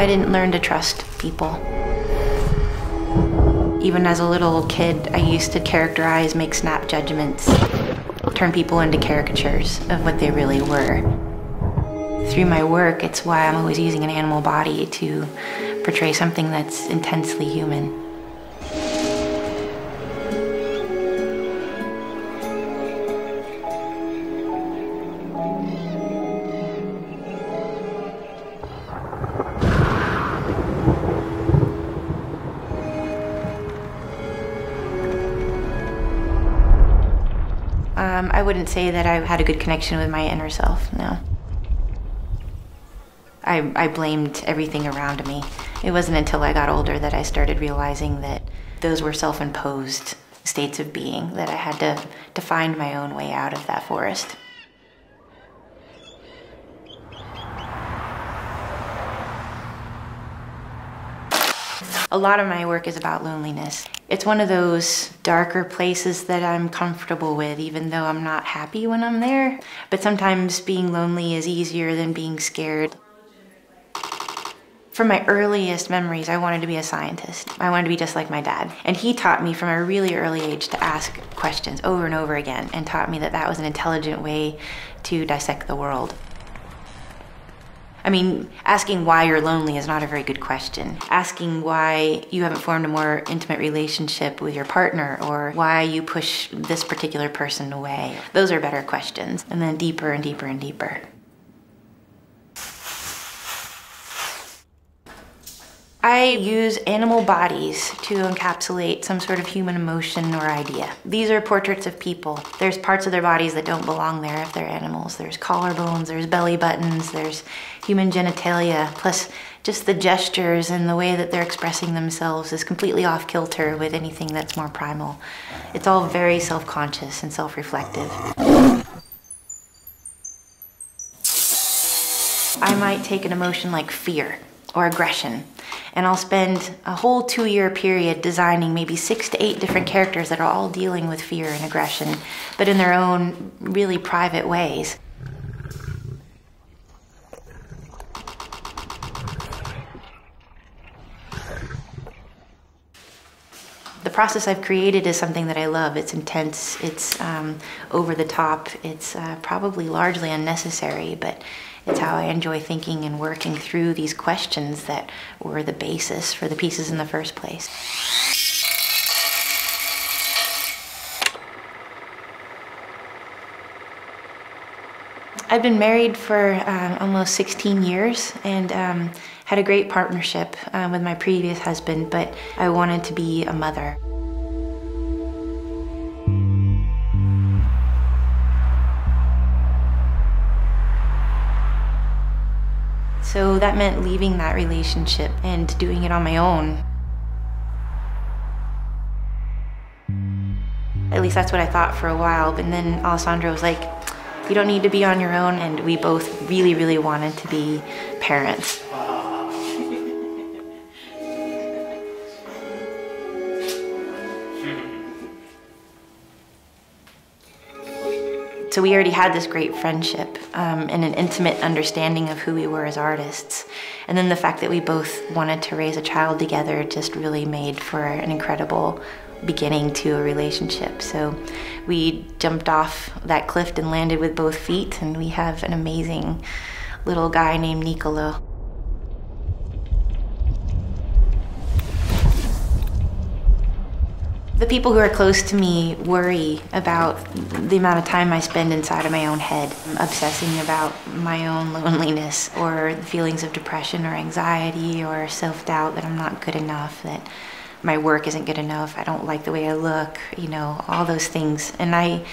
I didn't learn to trust people. Even as a little kid, I used to characterize, make snap judgments, turn people into caricatures of what they really were. Through my work, it's why I'm always using an animal body to portray something that's intensely human. I wouldn't say that I had a good connection with my inner self, no. I blamed everything around me. It wasn't until I got older that I started realizing that those were self-imposed states of being, that I had to find my own way out of that forest. A lot of my work is about loneliness. It's one of those darker places that I'm comfortable with, even though I'm not happy when I'm there. But sometimes being lonely is easier than being scared. From my earliest memories, I wanted to be a scientist. I wanted to be just like my dad. And he taught me from a really early age to ask questions over and over again, and taught me that that was an intelligent way to dissect the world. I mean, asking why you're lonely is not a very good question. Asking why you haven't formed a more intimate relationship with your partner, or why you push this particular person away, those are better questions. And then deeper and deeper and deeper. I use animal bodies to encapsulate some sort of human emotion or idea. These are portraits of people. There's parts of their bodies that don't belong there if they're animals. There's collarbones, there's belly buttons, there's human genitalia, plus just the gestures and the way that they're expressing themselves is completely off kilter with anything that's more primal. It's all very self-conscious and self-reflective. I might take an emotion like fear or aggression, and I'll spend a whole 2-year period designing maybe 6 to 8 different characters that are all dealing with fear and aggression, but in their own really private ways. The process I've created is something that I love. It's intense, it's over the top, it's probably largely unnecessary, but it's how I enjoy thinking and working through these questions that were the basis for the pieces in the first place. I've been married for almost 16 years and had a great partnership with my previous husband, but I wanted to be a mother. So that meant leaving that relationship and doing it on my own. At least that's what I thought for a while, but then Alessandro was like, you don't need to be on your own, and we both really, really wanted to be parents. So we already had this great friendship and an intimate understanding of who we were as artists. And then the fact that we both wanted to raise a child together just really made for an incredible beginning to a relationship. So we jumped off that cliff and landed with both feet, and we have an amazing little guy named Nicolo. The people who are close to me worry about the amount of time I spend inside of my own head, obsessing about my own loneliness or the feelings of depression or anxiety or self-doubt that I'm not good enough, that my work isn't good enough, I don't like the way I look, you know, all those things. And I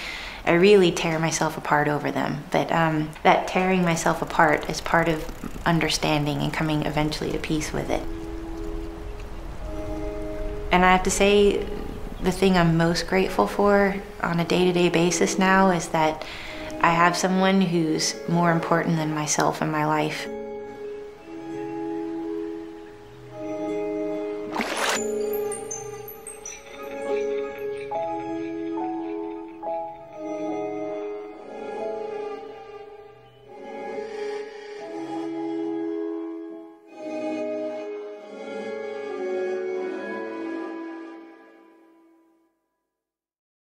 really tear myself apart over them. But that tearing myself apart is part of understanding and coming eventually to peace with it. And I have to say, the thing I'm most grateful for on a day-to-day basis now is that I have someone who's more important than myself in my life.